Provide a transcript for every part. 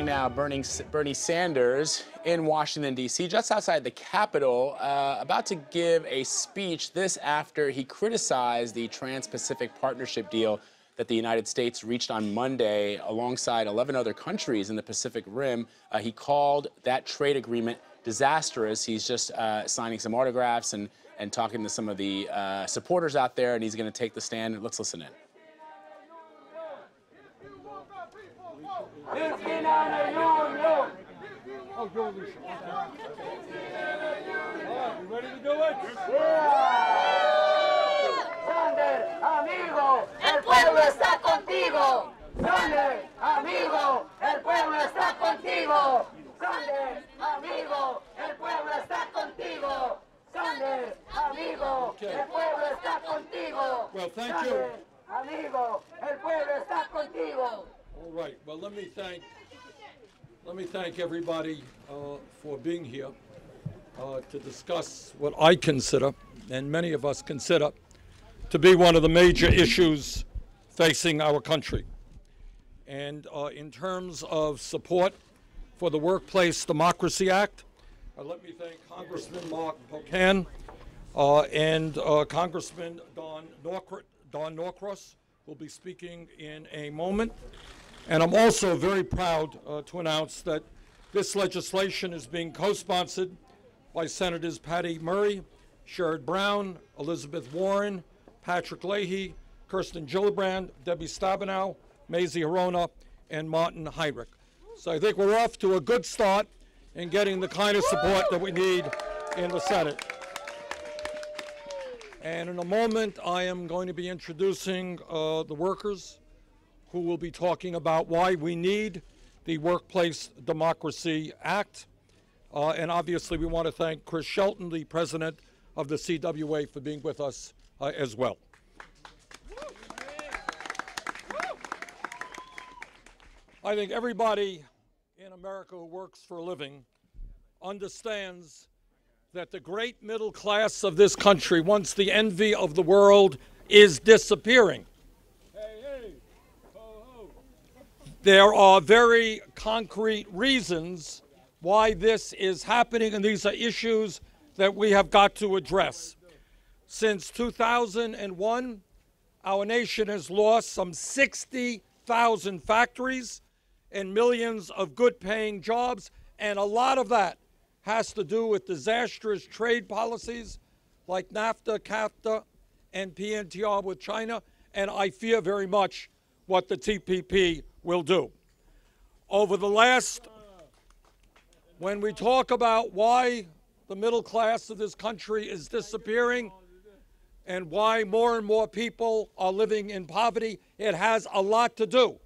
now Bernie Sanders in Washington, D.C., just outside the Capitol, about to give a speech. This after he criticized the Trans-Pacific Partnership deal that the United States reached on Monday alongside 11 other countries in the Pacific Rim. He called that trade agreement disastrous. He's just signing some autographs and talking to some of the supporters out there, and he's going to take the stand. Let's listen in. You ready to do it? Sanders, amigo, el pueblo está contigo. Sanders, amigo, el pueblo está contigo. Sanders, amigo, el pueblo está contigo. Sanders, amigo, el pueblo está contigo. Well, thank you. Amigo, el pueblo está contigo. All right. Well, let me thank everybody for being here to discuss what I consider, and many of us consider, to be one of the major issues facing our country. And in terms of support for the Workplace Democracy Act, let me thank Congressman Mark Pocan and Congressman Don Norcross, who will be speaking in a moment. And I'm also very proud to announce that this legislation is being co-sponsored by Senators Patty Murray, Sherrod Brown, Elizabeth Warren, Patrick Leahy, Kirsten Gillibrand, Debbie Stabenow, Mazie Hirono, and Martin Heinrich. So I think we're off to a good start in getting the kind of support that we need in the Senate. And in a moment, I am going to be introducing the workers who will be talking about why we need the Workplace Democracy Act. And obviously, we want to thank Chris Shelton, the president of the CWA, for being with us as well. I think everybody in America who works for a living understands that the great middle class of this country, once the envy of the world, is disappearing. There are very concrete reasons why this is happening, and these are issues that we have got to address. Since 2001, our nation has lost some 60,000 factories and millions of good-paying jobs, and a lot of that has to do with disastrous trade policies like NAFTA, CAFTA, and PNTR with China, and I fear very much what the TPP will do. Over the last, when we talk about why the middle class of this country is disappearing and why more and more people are living in poverty, it has a lot to do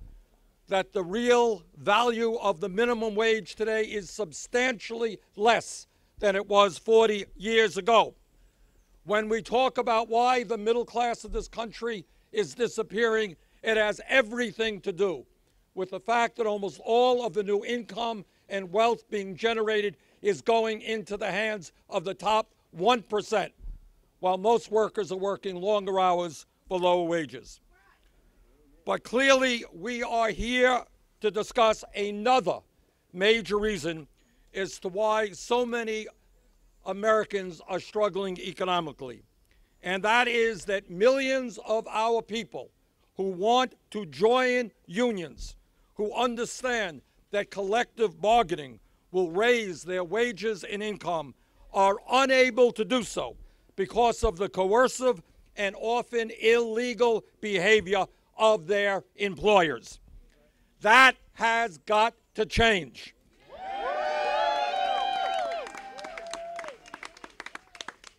that the real value of the minimum wage today is substantially less than it was 40 years ago. When we talk about why the middle class of this country is disappearing, it has everything to do with the fact that almost all of the new income and wealth being generated is going into the hands of the top 1%, while most workers are working longer hours for lower wages. But clearly, we are here to discuss another major reason as to why so many Americans are struggling economically. And that is that millions of our people who want to join unions, who understand that collective bargaining will raise their wages and income, are unable to do so because of the coercive and often illegal behavior of their employers. That has got to change.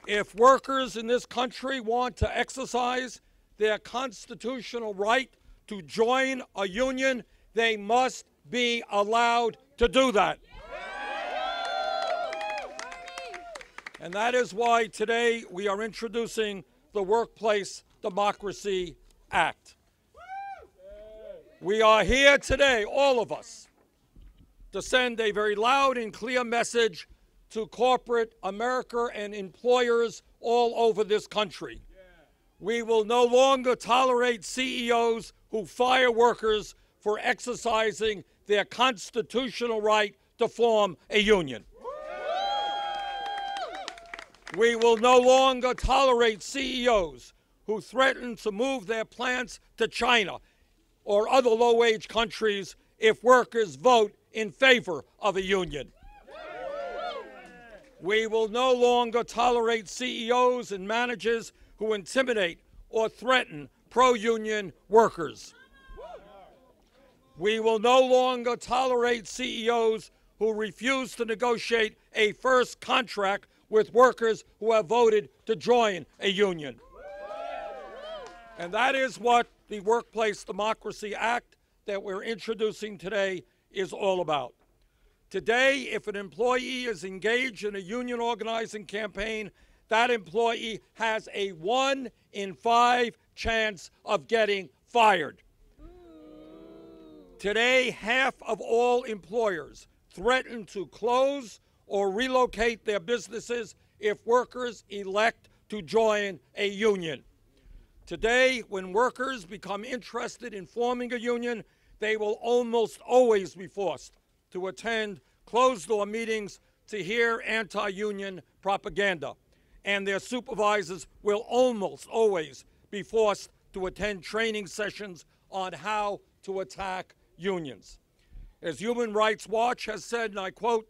If workers in this country want to exercise their constitutional right to join a union, they must be allowed to do that. And that is why today we are introducing the Workplace Democracy Act. We are here today, all of us, to send a very loud and clear message to corporate America and employers all over this country. We will no longer tolerate CEOs who fire workers for exercising their constitutional right to form a union. We will no longer tolerate CEOs who threaten to move their plants to China or other low-wage countries if workers vote in favor of a union. We will no longer tolerate CEOs and managers who intimidate or threaten pro-union workers. We will no longer tolerate CEOs who refuse to negotiate a first contract with workers who have voted to join a union. And that is what the Workplace Democracy Act that we're introducing today is all about. Today, if an employee is engaged in a union organizing campaign, that employee has a 1 in 5 chance of getting fired. Today, half of all employers threaten to close or relocate their businesses if workers elect to join a union. Today, when workers become interested in forming a union, they will almost always be forced to attend closed-door meetings to hear anti-union propaganda, and their supervisors will almost always be forced to attend training sessions on how to attack unions. As Human Rights Watch has said, and I quote,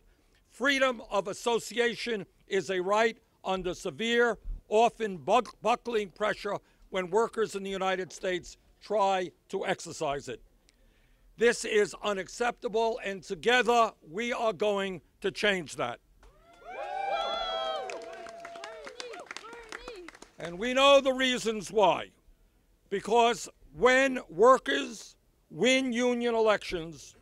"Freedom of association is a right under severe, often buckling pressure when workers in the United States try to exercise it." This is unacceptable, and together we are going to change that. And we know the reasons why. Because when workers win union elections,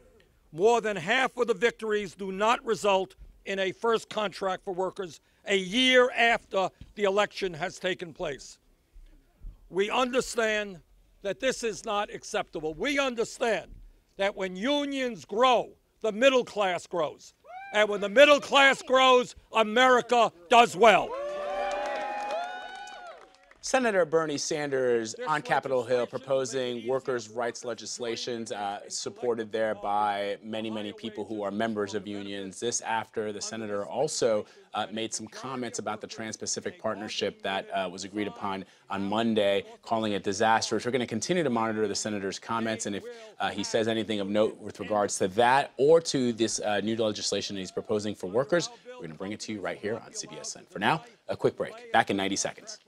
more than half of the victories do not result in a first contract for workers a year after the election has taken place. We understand that this is not acceptable. We understand that when unions grow, the middle class grows. And when the middle class grows, America does well. Senator Bernie Sanders on Capitol Hill proposing workers' rights legislations supported there by many, many people who are members of unions. This after the senator also made some comments about the Trans-Pacific Partnership that was agreed upon on Monday, calling it disastrous. We're going to continue to monitor the senator's comments, and if he says anything of note with regards to that or to this new legislation he's proposing for workers, we're going to bring it to you right here on CBSN. For now, a quick break. Back in 90 seconds.